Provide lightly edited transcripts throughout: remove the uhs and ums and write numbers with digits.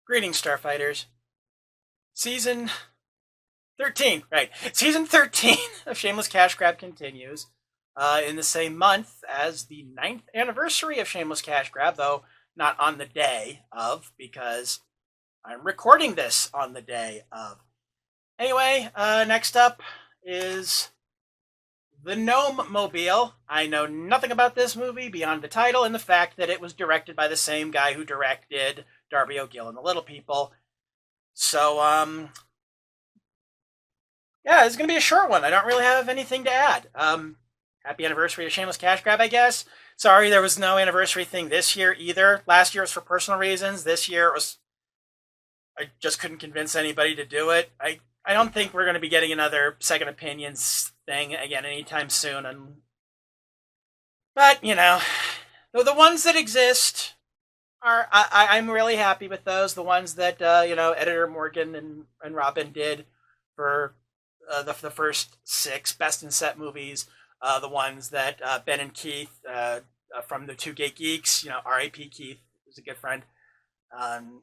Greetings, Starfighters. Season 13, right. Season 13 of Shameless Cashgrab continues in the same month as the 9th anniversary of Shameless Cashgrab, though not on the day of, because I'm recording this on the day of. Anyway, next up is the Gnome-mobile. I know nothing about this movie beyond the title and the fact that it was directed by the same guy who directed Darby O'Gill and the Little People. So, yeah, it's going to be a short one. I don't really have anything to add. Happy anniversary of Shameless Cash Grab, I guess. Sorry, there was no anniversary thing this year either. Last year was for personal reasons. This year it was, I just couldn't convince anybody to do it. I don't think we're going to be getting another second opinions thing again anytime soon. But, you know, the ones that exist are, I'm really happy with those. The ones that, Editor Morgan and Robin did for the first 6 Best in Set movies. The ones that Ben and Keith from the Two Gay Geeks, R.I.P. Keith, who's a good friend.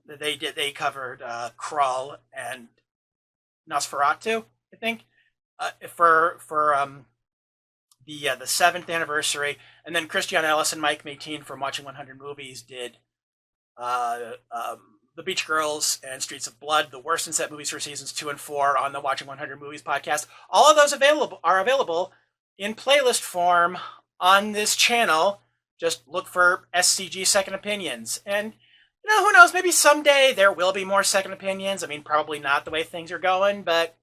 They covered Krull and Nosferatu, I think, for the 7th anniversary, and then Christian Ellis and Mike Mateen from Watching 100 Movies did The Beach Girls and Streets of Blood, the Worst in Set movies for seasons 2 and 4 on the Watching 100 Movies podcast. All of those are available in playlist form on this channel. Just look for SCG Second Opinions. And, who knows, maybe someday there will be more second opinions. I mean, probably not the way things are going, but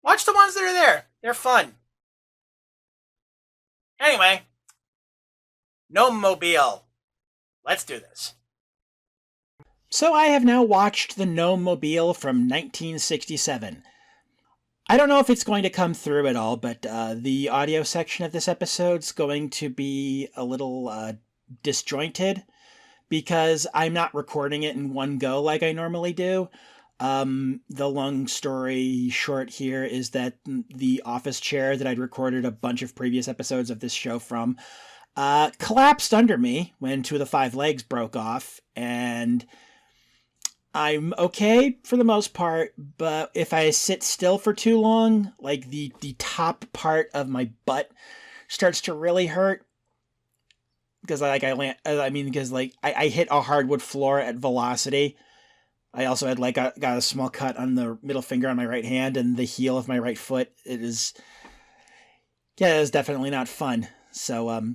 watch the ones that are there. They're fun. Anyway, Gnome-mobile. Let's do this. So I have now watched the Gnome-mobile from 1967. I don't know if it's going to come through at all, but the audio section of this episode's going to be a little disjointed because I'm not recording it in one go like I normally do. The long story short here is that the office chair that I'd recorded a bunch of previous episodes of this show from collapsed under me when 2 of the 5 legs broke off, and I'm okay for the most part, but if I sit still for too long, like the top part of my butt starts to really hurt. Because I hit a hardwood floor at velocity. I also had got a small cut on the middle finger on my right hand and the heel of my right foot. It is definitely not fun. So,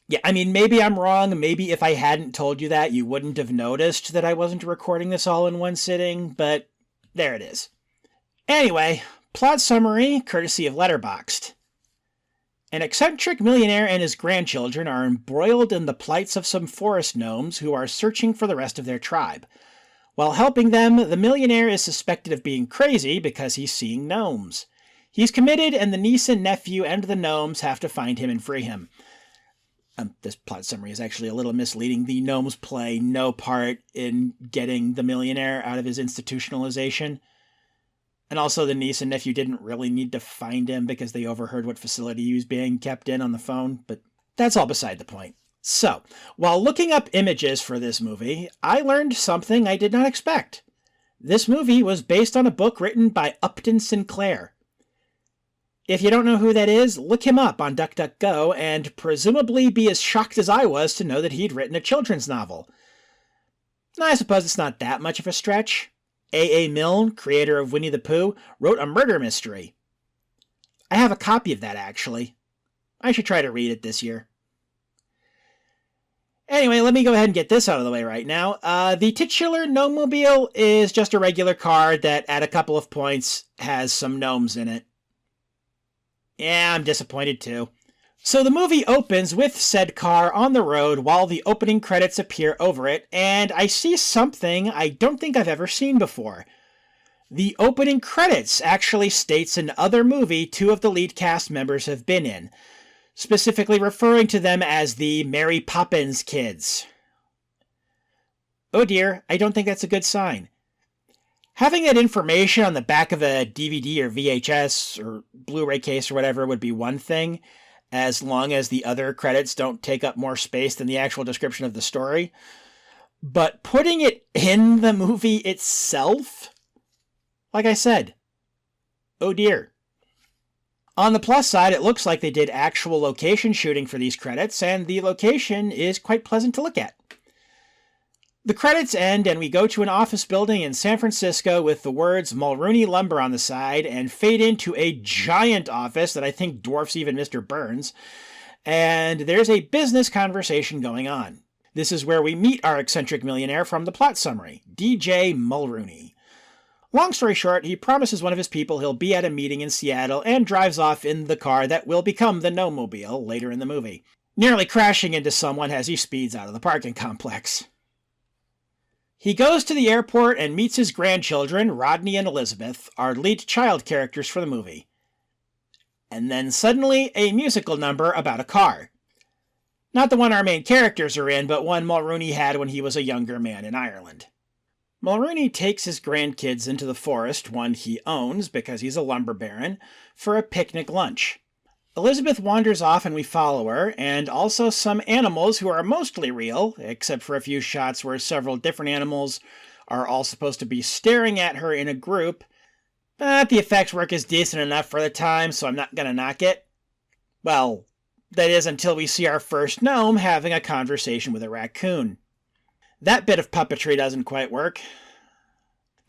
maybe I'm wrong. Maybe if I hadn't told you that, you wouldn't have noticed that I wasn't recording this all in one sitting, but there it is. Anyway, plot summary, courtesy of Letterboxd. An eccentric millionaire and his grandchildren are embroiled in the plights of some forest gnomes who are searching for the rest of their tribe. While helping them, the millionaire is suspected of being crazy because he's seeing gnomes. He's committed, and the niece and nephew and the gnomes have to find him and free him. This plot summary is actually a little misleading. The gnomes play no part in getting the millionaire out of his institutionalization. And also the niece and nephew didn't really need to find him because they overheard what facility he was being kept in on the phone, but that's all beside the point. So, while looking up images for this movie, I learned something I did not expect. This movie was based on a book written by Upton Sinclair. If you don't know who that is, look him up on DuckDuckGo and presumably be as shocked as I was to know that he'd written a children's novel. I suppose it's not that much of a stretch. A. Milne, creator of Winnie the Pooh, wrote a murder mystery. I have a copy of that, actually. I should try to read it this year. Anyway, let me go ahead and get this out of the way right now. The titular Gnome-mobile is just a regular car that, at a couple of points, has some gnomes in it. Yeah, I'm disappointed too. So the movie opens with said car on the road while the opening credits appear over it, and I see something I don't think I've ever seen before. The opening credits actually states an other movie 2 of the lead cast members have been in, specifically referring to them as the Mary Poppins kids. Oh dear, I don't think that's a good sign. Having that information on the back of a DVD or VHS or Blu-ray case or whatever would be one thing, as long as the other credits don't take up more space than the actual description of the story. But putting it in the movie itself? Like I said, oh dear. On the plus side, it looks like they did actual location shooting for these credits, and the location is quite pleasant to look at. The credits end, and we go to an office building in San Francisco with the words Mulrooney Lumber on the side, and fade into a giant office that I think dwarfs even Mr. Burns, and there's a business conversation going on. This is where we meet our eccentric millionaire from the plot summary, DJ Mulrooney. Long story short, he promises one of his people he'll be at a meeting in Seattle and drives off in the car that will become the Gnome-mobile later in the movie, nearly crashing into someone as he speeds out of the parking complex. He goes to the airport and meets his grandchildren, Rodney and Elizabeth, our lead child characters for the movie. And then suddenly, a musical number about a car. Not the one our main characters are in, but one Mulrooney had when he was a younger man in Ireland. Mulrooney takes his grandkids into the forest, one he owns because he's a lumber baron, for a picnic lunch. Elizabeth wanders off and we follow her, and also some animals who are mostly real, except for a few shots where several different animals are all supposed to be staring at her in a group. But the effects work is decent enough for the time, so I'm not gonna knock it. Well, that is until we see our first gnome having a conversation with a raccoon. That bit of puppetry doesn't quite work.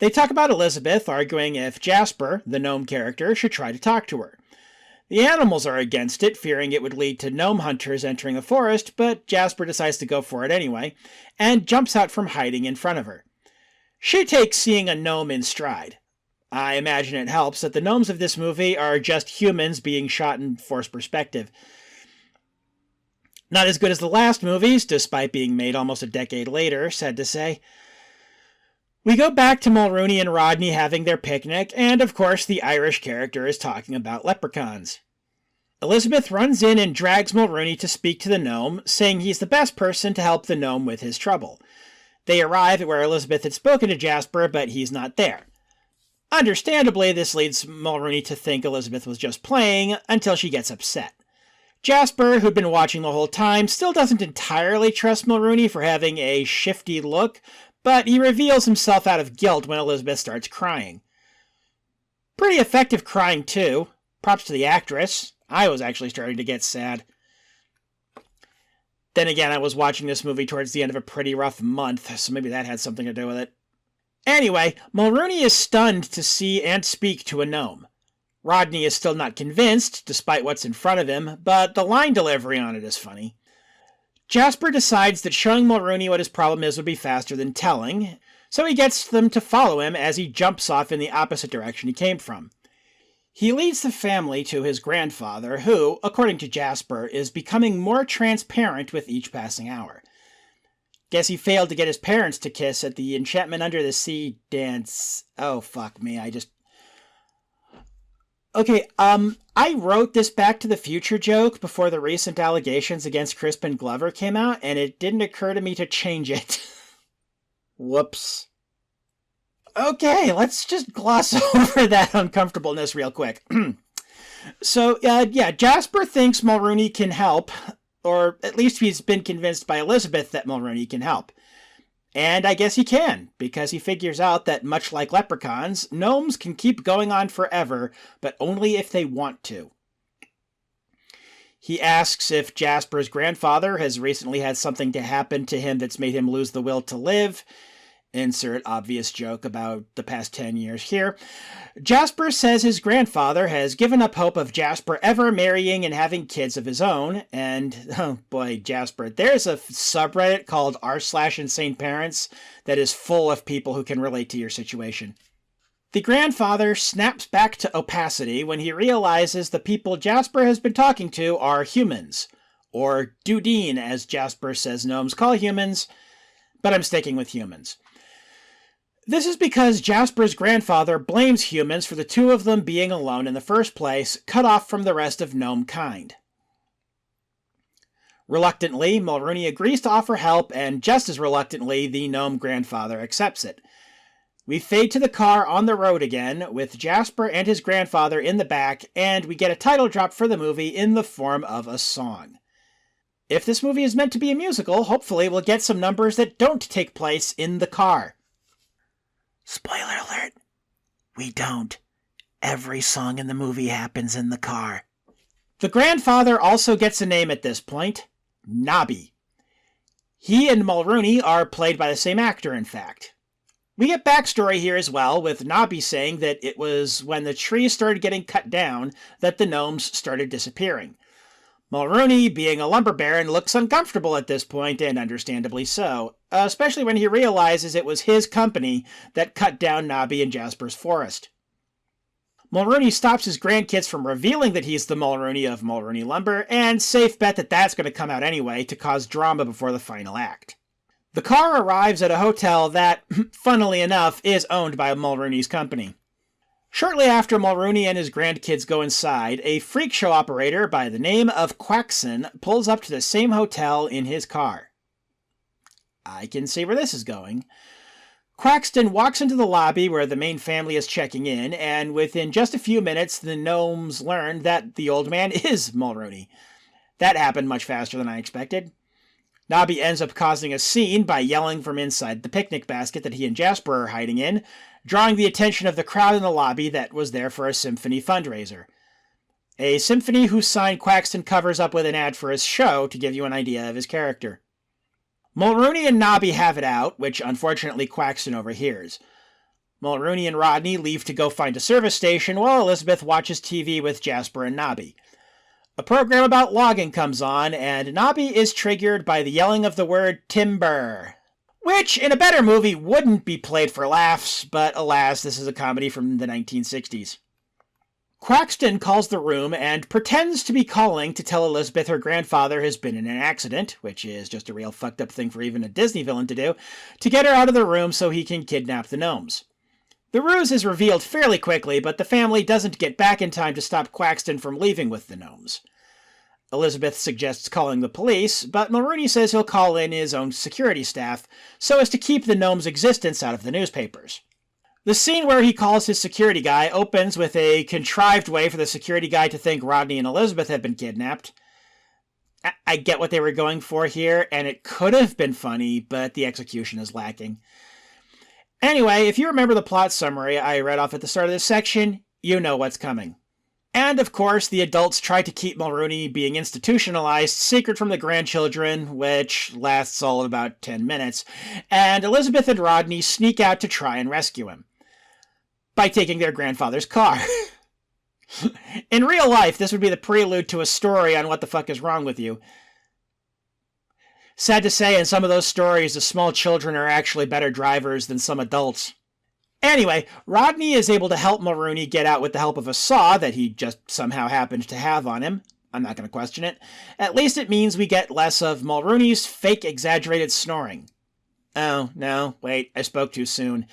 They talk about Elizabeth, arguing if Jasper, the gnome character, should try to talk to her. The animals are against it, fearing it would lead to gnome hunters entering the forest, but Jasper decides to go for it anyway, and jumps out from hiding in front of her. She takes seeing a gnome in stride. I imagine it helps that the gnomes of this movie are just humans being shot in forced perspective. Not as good as the last movies, despite being made almost a decade later, sad to say. We go back to Mulrooney and Rodney having their picnic, and of course the Irish character is talking about leprechauns. Elizabeth runs in and drags Mulrooney to speak to the gnome, saying he's the best person to help the gnome with his trouble. They arrive at where Elizabeth had spoken to Jasper, but he's not there. Understandably, this leads Mulrooney to think Elizabeth was just playing, until she gets upset. Jasper, who'd been watching the whole time, still doesn't entirely trust Mulrooney for having a shifty look, but he reveals himself out of guilt when Elizabeth starts crying. Pretty effective crying, too. Props to the actress. I was actually starting to get sad. Then again, I was watching this movie towards the end of a pretty rough month, so maybe that had something to do with it. Anyway, Mulrooney is stunned to see and speak to a gnome. Rodney is still not convinced, despite what's in front of him, but the line delivery on it is funny. Jasper decides that showing Mulrooney what his problem is would be faster than telling, so he gets them to follow him as he jumps off in the opposite direction he came from. He leads the family to his grandfather, who, according to Jasper, is becoming more transparent with each passing hour. Guess he failed to get his parents to kiss at the Enchantment Under the Sea dance. Oh, fuck me, Okay, I wrote this Back to the Future joke before the recent allegations against Crispin Glover came out, and it didn't occur to me to change it. Whoops. Okay, let's just gloss over that uncomfortableness real quick. So, Jasper thinks Mulrooney can help, or at least he's been convinced by Elizabeth that Mulrooney can help. And I guess he can, because he figures out that, much like leprechauns, gnomes can keep going on forever, but only if they want to. He asks if Jasper's grandfather has recently had something to happen to him that's made him lose the will to live. Insert obvious joke about the past 10 years here. Jasper says his grandfather has given up hope of Jasper ever marrying and having kids of his own, and, oh boy, Jasper, there's a subreddit called r/insane parents that is full of people who can relate to your situation. The grandfather snaps back to opacity when he realizes the people Jasper has been talking to are humans, or Dudeen, as Jasper says gnomes call humans, but I'm sticking with humans. This is because Jasper's grandfather blames humans for the two of them being alone in the first place, cut off from the rest of gnome kind. Reluctantly, Mulrooney agrees to offer help, and just as reluctantly, the gnome grandfather accepts it. We fade to the car on the road again, with Jasper and his grandfather in the back, and we get a title drop for the movie in the form of a song. If this movie is meant to be a musical, hopefully we'll get some numbers that don't take place in the car. Spoiler alert, we don't. Every song in the movie happens in the car. The grandfather also gets a name at this point, Nobby. He and Mulrooney are played by the same actor, in fact. We get backstory here as well, with Nobby saying that it was when the trees started getting cut down that the gnomes started disappearing. Mulrooney, being a lumber baron, looks uncomfortable at this point, and understandably so, especially when he realizes it was his company that cut down Nobby and Jasper's forest. Mulrooney stops his grandkids from revealing that he's the Mulrooney of Mulrooney Lumber, and safe bet that that's going to come out anyway to cause drama before the final act. The car arrives at a hotel that, funnily enough, is owned by Mulrooney's company. Shortly after Mulrooney and his grandkids go inside, a freak show operator by the name of Quaxon pulls up to the same hotel in his car. I can see where this is going. Quaxton walks into the lobby where the main family is checking in, and within just a few minutes, the gnomes learn that the old man is Mulrooney. That happened much faster than I expected. Nobby ends up causing a scene by yelling from inside the picnic basket that he and Jasper are hiding in, drawing the attention of the crowd in the lobby that was there for a symphony fundraiser. A symphony whose sign Quaxton covers up with an ad for his show to give you an idea of his character. Mulrooney and Nobby have it out, which unfortunately Quaxton overhears. Mulrooney and Rodney leave to go find a service station while Elizabeth watches TV with Jasper and Nobby. A program about logging comes on, and Nobby is triggered by the yelling of the word timber, which in a better movie wouldn't be played for laughs, but alas, this is a comedy from the 1960s. Quaxton calls the room and pretends to be calling to tell Elizabeth her grandfather has been in an accident, which is just a real fucked up thing for even a Disney villain to do, to get her out of the room so he can kidnap the gnomes. The ruse is revealed fairly quickly, but the family doesn't get back in time to stop Quaxton from leaving with the gnomes. Elizabeth suggests calling the police, but Mulrooney says he'll call in his own security staff so as to keep the gnomes' existence out of the newspapers. The scene where he calls his security guy opens with a contrived way for the security guy to think Rodney and Elizabeth have been kidnapped. I get what they were going for here, and it could have been funny, but the execution is lacking. Anyway, if you remember the plot summary I read off at the start of this section, you know what's coming. And, of course, the adults try to keep Mulrooney being institutionalized secret from the grandchildren, which lasts all of about 10 minutes, and Elizabeth and Rodney sneak out to try and rescue him by taking their grandfather's car. In real life, this would be the prelude to a story on what the fuck is wrong with you. Sad to say, in some of those stories, the small children are actually better drivers than some adults. Anyway, Rodney is able to help Mulrooney get out with the help of a saw that he just somehow happened to have on him. I'm not going to question it. At least it means we get less of Mulrooney's fake exaggerated snoring. Oh, no, wait, I spoke too soon.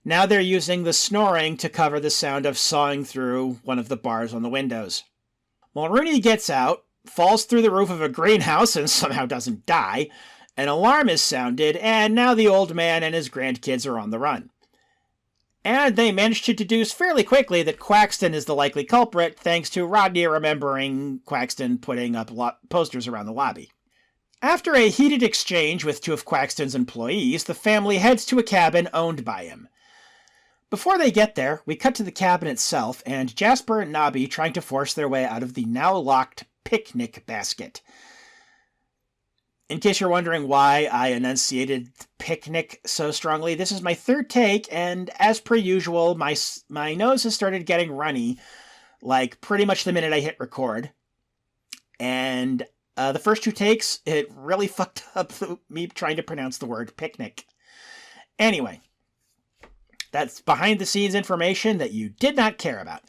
Now they're using the snoring to cover the sound of sawing through one of the bars on the windows. Mulrooney gets out, falls through the roof of a greenhouse and somehow doesn't die. An alarm is sounded, and now the old man and his grandkids are on the run. And they manage to deduce fairly quickly that Quaxton is the likely culprit, thanks to Rodney remembering Quaxton putting up posters around the lobby. After a heated exchange with two of Quaxton's employees, the family heads to a cabin owned by him. Before they get there, we cut to the cabin itself, and Jasper and Nobby trying to force their way out of the now-locked picnic basket. In case you're wondering why I enunciated picnic so strongly, this is my third take, and as per usual, my nose has started getting runny, like pretty much the minute I hit record. And the first two takes, it really fucked up me trying to pronounce the word picnic. Anyway, that's behind-the-scenes information that you did not care about.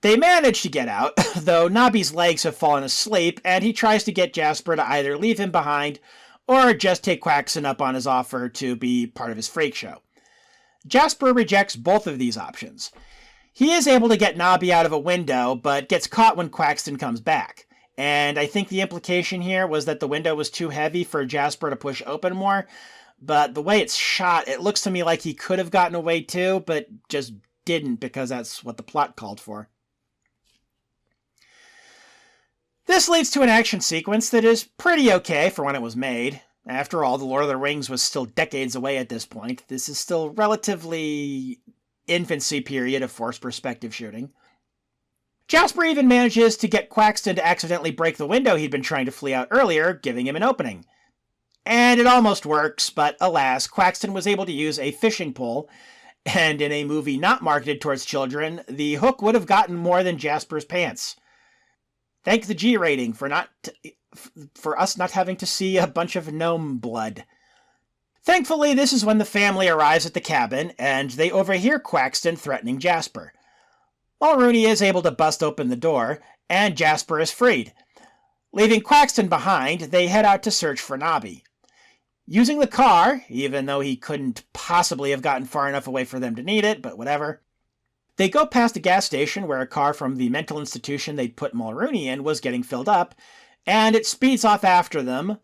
They manage to get out, though Nobby's legs have fallen asleep, and he tries to get Jasper to either leave him behind or just take Quaxton up on his offer to be part of his freak show. Jasper rejects both of these options. He is able to get Nobby out of a window, but gets caught when Quaxton comes back. And I think the implication here was that the window was too heavy for Jasper to push open more, but the way it's shot, it looks to me like he could have gotten away too, but just didn't because that's what the plot called for. This leads to an action sequence that is pretty okay for when it was made. After all, The Lord of the Rings was still decades away at this point. This is still relatively infancy period of forced perspective shooting. Jasper even manages to get Quaxton to accidentally break the window he'd been trying to flee out earlier, giving him an opening. And it almost works, but alas, Quaxton was able to use a fishing pole, and in a movie not marketed towards children, the hook would have gotten more than Jasper's pants. Thank the G rating for us not having to see a bunch of gnome blood. Thankfully, this is when the family arrives at the cabin, and they overhear Quaxton threatening Jasper. Mulrooney is able to bust open the door, and Jasper is freed. Leaving Quaxton behind, they head out to search for Nobby. Using the car, even though he couldn't possibly have gotten far enough away for them to need it, but whatever, they go past a gas station where a car from the mental institution they'd put Mulrooney in was getting filled up, and it speeds off after them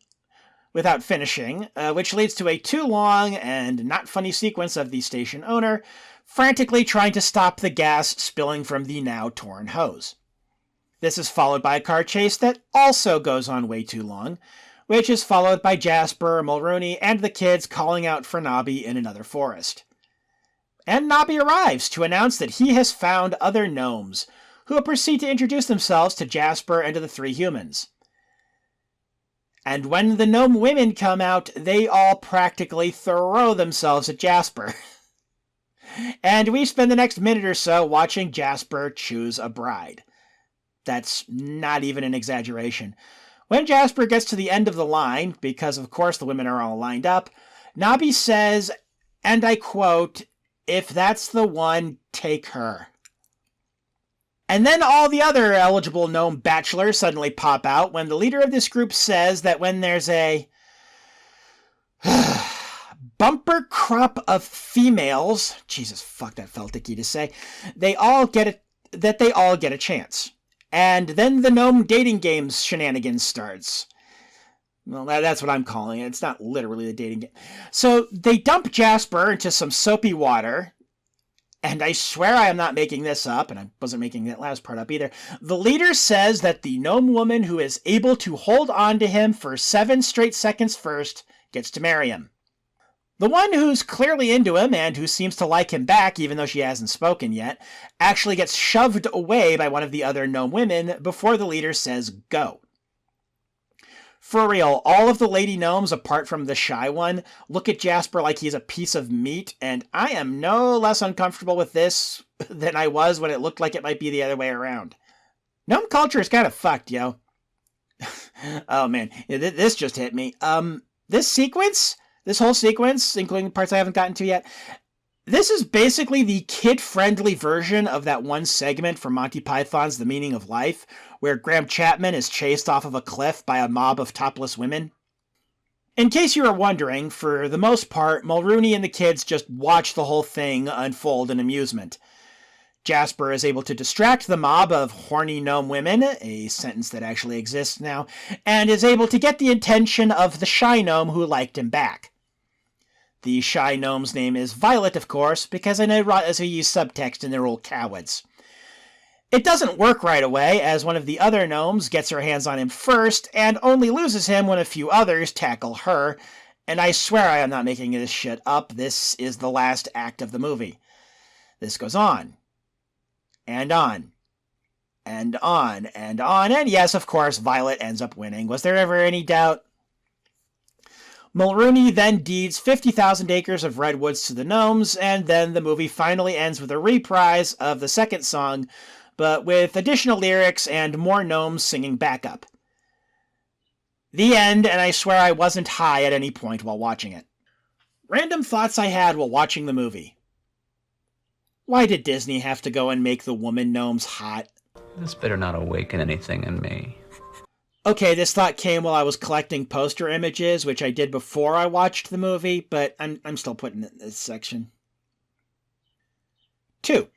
without finishing, which leads to a too long and not funny sequence of the station owner frantically trying to stop the gas spilling from the now torn hose. This is followed by a car chase that also goes on way too long, which is followed by Jasper, Mulrooney, and the kids calling out for Nobby in another forest. And Nobby arrives to announce that he has found other gnomes, who proceed to introduce themselves to Jasper and to the three humans. And when the gnome women come out, they all practically throw themselves at Jasper. And we spend the next minute or so watching Jasper choose a bride. That's not even an exaggeration. When Jasper gets to the end of the line, because of course the women are all lined up, Nobby says, and I quote, "If that's the one, take her." And then all the other eligible gnome bachelors suddenly pop out when the leader of this group says that when there's a bumper crop of females, Jesus fuck, that felt icky to say, they all get a chance. And then the gnome dating games shenanigans starts. Well, that's what I'm calling it. It's not literally the dating game. So they dump Jasper into some soapy water. And I swear I am not making this up, and I wasn't making that last part up either. The leader says that the gnome woman who is able to hold on to him for 7 straight seconds first gets to marry him. The one who's clearly into him and who seems to like him back, even though she hasn't spoken yet, actually gets shoved away by one of the other gnome women before the leader says go. For real, all of the lady gnomes, apart from the shy one, look at Jasper like he's a piece of meat, and I am no less uncomfortable with this than I was when it looked like it might be the other way around. Gnome culture is kind of fucked, yo. Oh man, this just hit me. This whole sequence, including the parts I haven't gotten to yet, this is basically the kid-friendly version of that one segment from Monty Python's The Meaning of Life, where Graham Chapman is chased off of a cliff by a mob of topless women. In case you were wondering, for the most part, Mulrooney and the kids just watch the whole thing unfold in amusement. Jasper is able to distract the mob of horny gnome women, a sentence that actually exists now, and is able to get the attention of the shy gnome who liked him back. The shy gnome's name is Violet, of course, because I know as we use subtext and they're all cowards. It doesn't work right away, as one of the other gnomes gets her hands on him first, and only loses him when a few others tackle her, and I swear I am not making this shit up. This is the last act of the movie. This goes on. And on. And on. And on. And yes, of course, Violet ends up winning. Was there ever any doubt? Mulrooney then deeds 50,000 acres of redwoods to the gnomes, and then the movie finally ends with a reprise of the second song, but with additional lyrics and more gnomes singing backup. The end, and I swear I wasn't high at any point while watching it. Random thoughts I had while watching the movie. Why did Disney have to go and make the woman gnomes hot? This better not awaken anything in me. Okay, this thought came while I was collecting poster images, which I did before I watched the movie, but I'm still putting it in this section. 2.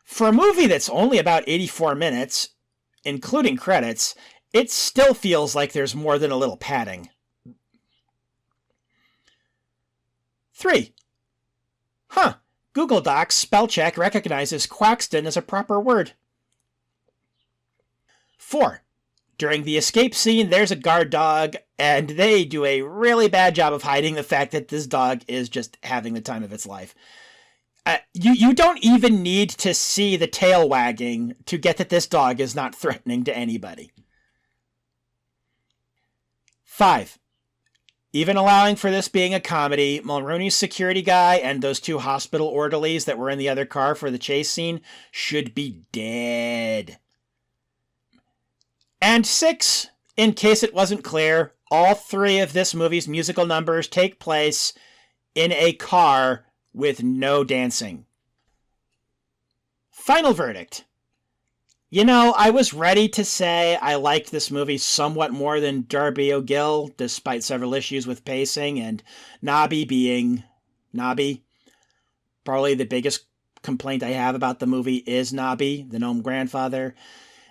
For a movie that's only about 84 minutes, including credits, it still feels like there's more than a little padding. 3. Google Docs spell check recognizes Quaxton as a proper word. 4. During the escape scene, there's a guard dog, and they do a really bad job of hiding the fact that this dog is just having the time of its life. You don't even need to see the tail wagging to get that this dog is not threatening to anybody. 5. Even allowing for this being a comedy, Mulrooney's security guy and those 2 hospital orderlies that were in the other car for the chase scene should be dead. And 6, in case it wasn't clear, all 3 of this movie's musical numbers take place in a car with no dancing. Final verdict. I was ready to say I liked this movie somewhat more than Darby O'Gill, despite several issues with pacing and Nobby being Nobby. Probably the biggest complaint I have about the movie is Nobby, the gnome grandfather.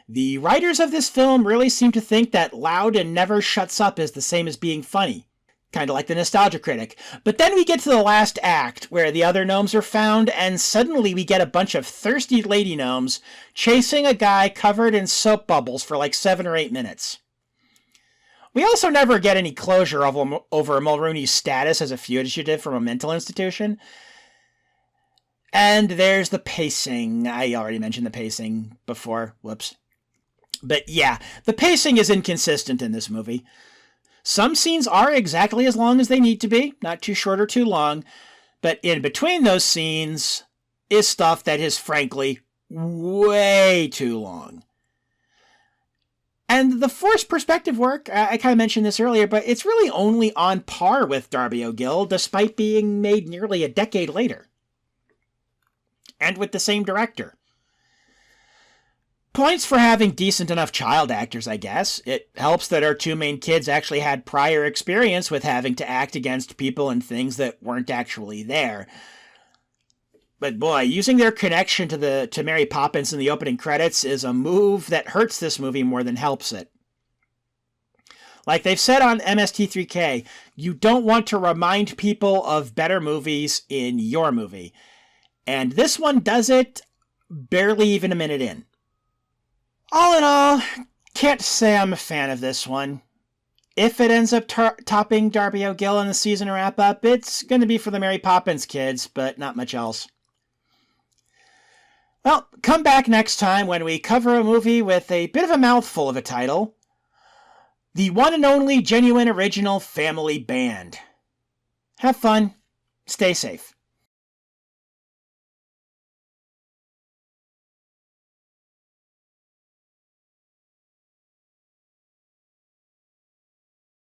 The writers of this film really seem to think that loud and never shuts up is the same as being funny. Kind of like the Nostalgia Critic. But then we get to the last act, where the other gnomes are found, and suddenly we get a bunch of thirsty lady gnomes chasing a guy covered in soap bubbles for like 7 or 8 minutes. We also never get any closure over Mulrooney's status as a fugitive from a mental institution. And there's the pacing. I already mentioned the pacing before. Whoops. But yeah, the pacing is inconsistent in this movie. Some scenes are exactly as long as they need to be, not too short or too long, but in between those scenes is stuff that is frankly way too long. And the forced perspective work, I kind of mentioned this earlier, but it's really only on par with Darby O'Gill, despite being made nearly a decade later. And with the same director. Points for having decent enough child actors, I guess. It helps that our 2 main kids actually had prior experience with having to act against people and things that weren't actually there. But boy, using their connection to Mary Poppins in the opening credits is a move that hurts this movie more than helps it. Like they've said on MST3K, you don't want to remind people of better movies in your movie. And this one does it barely even a minute in. All in all, can't say I'm a fan of this one. If it ends up topping Darby O'Gill in the season wrap-up, it's going to be for the Mary Poppins kids, but not much else. Well, come back next time when we cover a movie with a bit of a mouthful of a title. The one and only genuine original Family Band. Have fun. Stay safe.